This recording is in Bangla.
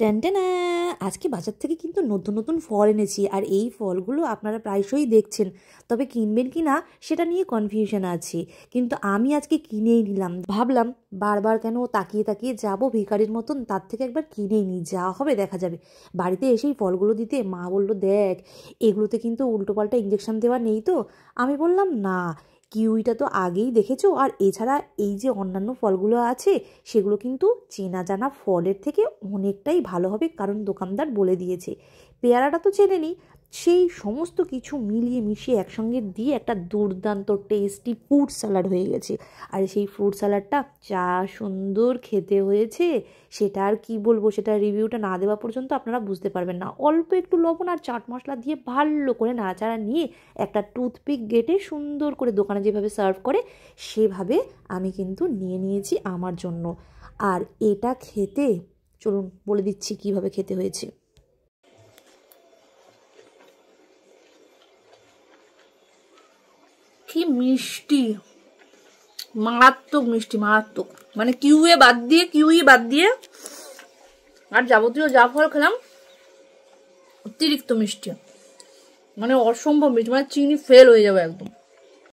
টেনটেনা আজকে বাজার থেকে কিন্তু নতুন নতুন ফল এনেছি, আর এই ফলগুলো আপনারা প্রায়শই দেখছেন, তবে কিনবেন কি না সেটা নিয়ে কনফিউশন আছে। কিন্তু আমি আজকে কিনেই নিলাম, ভাবলাম বারবার কেন তাকিয়ে তাকিয়ে যাবো ভিখারির মতন, তার থেকে একবার কিনেই নিই, যা হবে দেখা যাবে। বাড়িতে এসেই ফলগুলো দিতে মা বললো, দেখ এগুলোতে কিন্তু উল্টোপাল্টা ইঞ্জেকশন দেওয়া নেই তো। আমি বললাম না, কিউইটা তো আগেই দেখেছো, আর এছাড়া এই যে অন্যান্য ফলগুলো আছে সেগুলো কিন্তু চেনা জানা ফলের থেকে অনেকটাই ভালো হবে, কারণ দোকানদার বলে দিয়েছে। পেয়ারাটা তো চেনে নিই, সেই সমস্ত কিছু মিলিয়ে মিশিয়ে একসঙ্গে দিয়ে একটা দুর্দান্ত টেস্টি ফ্রুট স্যালাড হয়ে গেছে। আর সেই ফ্রুট স্যালাডটা যা সুন্দর খেতে হয়েছে সেটা আর কি বলবো, সেটা রিভিউটা না দেওয়া পর্যন্ত আপনারা বুঝতে পারবেন না। অল্প একটু লবণ আর চাট মশলা দিয়ে ভালো করে নাড়াচাড়া নিয়ে একটা টুথপিক গেটে সুন্দর করে দোকানে যেভাবে সার্ভ করে সেভাবে আমি কিন্তু নিয়ে নিয়েছি আমার জন্য। আর এটা খেতে, চলুন বলে দিচ্ছি কিভাবে খেতে হয়েছে। কি মিষ্টি, মারাত্মক মিষ্টি, মারাত্মক। মানে কিউই বাদ দিয়ে আর যাবতীয় যা ফল খেলাম অতিরিক্ত মিষ্টি, মানে অসম্ভব মিষ্টি, মানে চিনি ফেল হয়ে যাবে একদম।